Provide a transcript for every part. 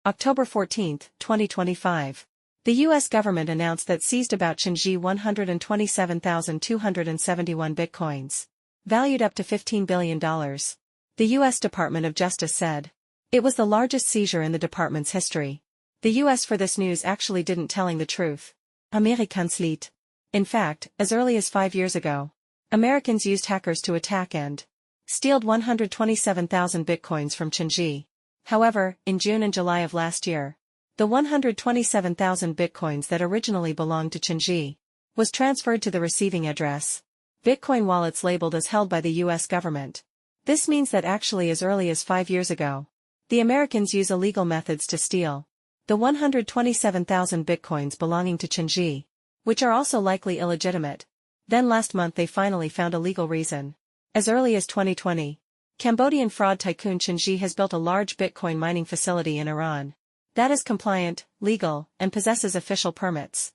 October 14, 2025. The U.S. government announced that seized about 127,271 bitcoins, valued up to $15 billion. The U.S. Department of Justice said. It was the largest seizure in the department's history. The U.S. for this news actually didn't telling the truth. Amerikanslied. In fact, as early as 5 years ago, Americans used hackers to attack and steal 127,000 bitcoins from Chenji. However, in June and July of last year, the 127,000 bitcoins that originally belonged to Chenji was transferred to the receiving address. Bitcoin wallets labeled as held by the U.S. government. This means that actually as early as 5 years ago, the Americans use illegal methods to steal the 127,000 bitcoins belonging to Chenji, which are also likely illegitimate. Then last month they finally found a legal reason. As early as 2020, Cambodian fraud tycoon Chenji has built a large Bitcoin mining facility in Iran that is compliant, legal, and possesses official permits.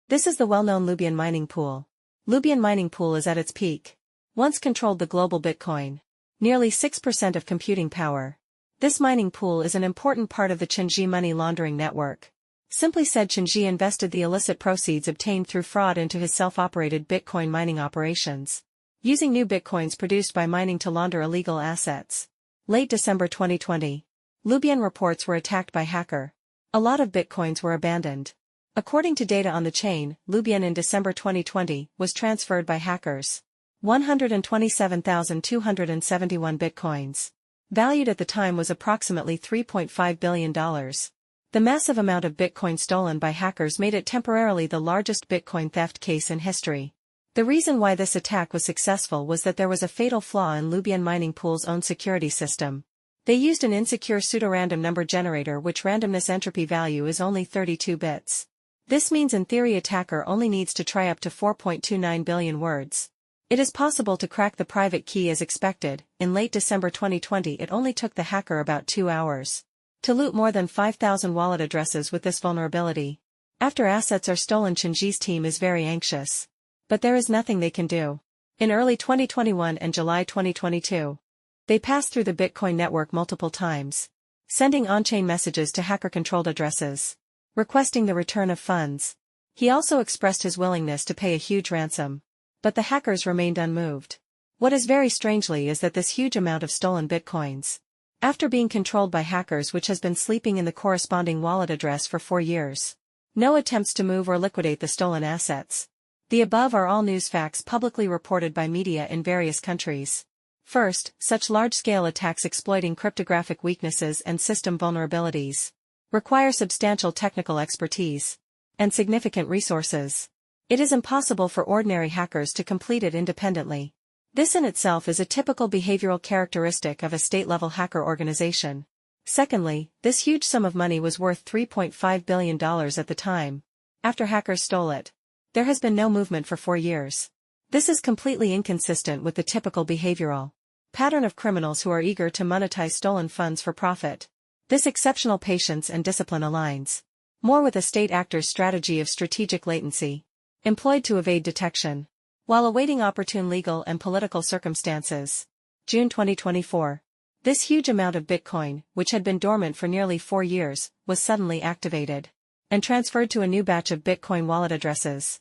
This is the well-known Lubian mining pool. Lubian mining pool is at its peak. Once controlled the global Bitcoin. Nearly 6% of computing power. This mining pool is an important part of the Chenji money laundering network. Simply said, Chenji invested the illicit proceeds obtained through fraud into his self-operated Bitcoin mining operations, using new Bitcoins produced by mining to launder illegal assets. Late December 2020. Lubian reports were attacked by hacker. A lot of Bitcoins were abandoned. According to data on the chain, Lubian in December 2020 was transferred by hackers. 127,271 Bitcoins. Valued at the time was approximately $3.5 billion. The massive amount of Bitcoin stolen by hackers made it temporarily the largest Bitcoin theft case in history. The reason why this attack was successful was that there was a fatal flaw in Lubian mining pool's own security system. They used an insecure pseudorandom number generator which randomness entropy value is only 32 bits. This means in theory attacker only needs to try up to 4.29 billion words. It is possible to crack the private key as expected. In late December 2020 it only took the hacker about 2 hours to loot more than 5,000 wallet addresses with this vulnerability. After assets are stolen, Chenji's team is very anxious. But there is nothing they can do. In early 2021 and July 2022, they passed through the Bitcoin network multiple times, sending on-chain messages to hacker-controlled addresses, requesting the return of funds. He also expressed his willingness to pay a huge ransom. But the hackers remained unmoved. What is very strangely is that this huge amount of stolen Bitcoins, after being controlled by hackers which has been sleeping in the corresponding wallet address for 4 years. No attempts to move or liquidate the stolen assets. The above are all news facts publicly reported by media in various countries. First, such large-scale attacks exploiting cryptographic weaknesses and system vulnerabilities require substantial technical expertise and significant resources. It is impossible for ordinary hackers to complete it independently. This in itself is a typical behavioral characteristic of a state-level hacker organization. Secondly, this huge sum of money was worth $3.5 billion at the time. After hackers stole it, there has been no movement for 4 years. This is completely inconsistent with the typical behavioral pattern of criminals who are eager to monetize stolen funds for profit. This exceptional patience and discipline aligns more with a state actor's strategy of strategic latency, employed to evade detection, while awaiting opportune legal and political circumstances. June 2024. This huge amount of Bitcoin, which had been dormant for nearly 4 years, was suddenly activated and transferred to a new batch of Bitcoin wallet addresses.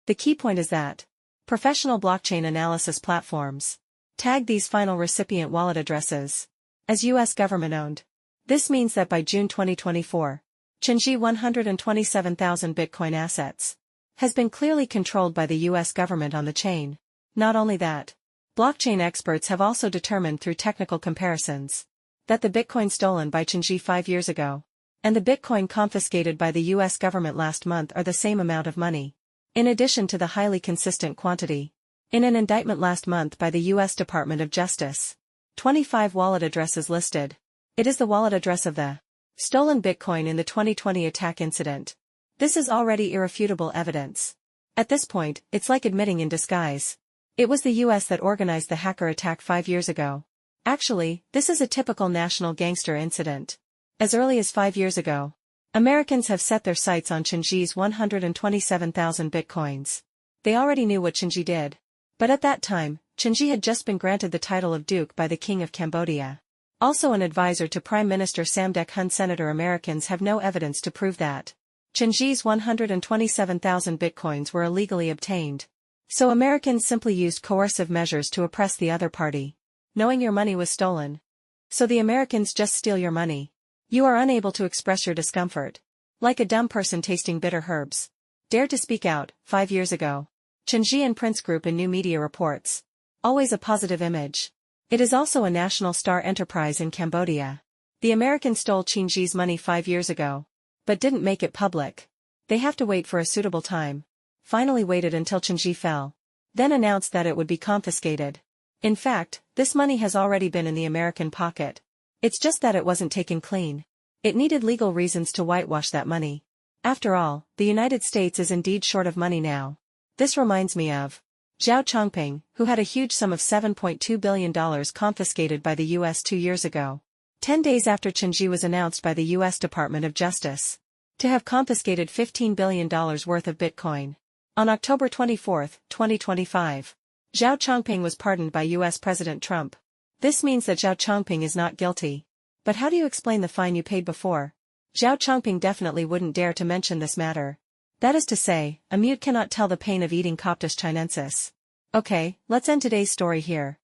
The key point is that professional blockchain analysis platforms tag these final recipient wallet addresses as U.S. government-owned. This means that by June 2024, Chenji 127,000 Bitcoin assets has been clearly controlled by the U.S. government on the chain. Not only that, blockchain experts have also determined through technical comparisons that the Bitcoin stolen by Chenji 5 years ago and the Bitcoin confiscated by the U.S. government last month are the same amount of money. In addition to the highly consistent quantity. In an indictment last month by the U.S. Department of Justice, 25 wallet addresses listed. It is the wallet address of the stolen Bitcoin in the 2020 attack incident. This is already irrefutable evidence. At this point, it's like admitting in disguise. It was the U.S. that organized the hacker attack 5 years ago. Actually, this is a typical national gangster incident. As early as 5 years ago, Americans have set their sights on Chenji's 127,000 Bitcoins. They already knew what Chenji did. But at that time, Chenji had just been granted the title of Duke by the King of Cambodia. Also an advisor to Prime Minister Samdech Hun. Senator Americans have no evidence to prove that Chen Ji's 127,000 bitcoins were illegally obtained. So Americans simply used coercive measures to oppress the other party, knowing your money was stolen. So the Americans just steal your money. You are unable to express your discomfort. Like a dumb person tasting bitter herbs. Dared to speak out, 5 years ago. Chen Ji and Prince Group in new media reports. Always a positive image. It is also a national star enterprise in Cambodia. The Americans stole Chen Ji's money 5 years ago. But didn't make it public. They have to wait for a suitable time. Finally waited until Chen Ji fell. Then announced that it would be confiscated. In fact, this money has already been in the American pocket. It's just that it wasn't taken clean. It needed legal reasons to whitewash that money. After all, the United States is indeed short of money now. This reminds me of Zhao Chongping, who had a huge sum of $7.2 billion confiscated by the U.S. 2 years ago. 10 days after Chen Ji was announced by the U.S. Department of Justice to have confiscated $15 billion worth of Bitcoin. On October 24, 2025, Zhao Chongping was pardoned by U.S. President Trump. This means that Zhao Chongping is not guilty. But how do you explain the fine you paid before? Zhao Chongping definitely wouldn't dare to mention this matter. That is to say, a mute cannot tell the pain of eating Coptis chinensis. Okay, let's end today's story here.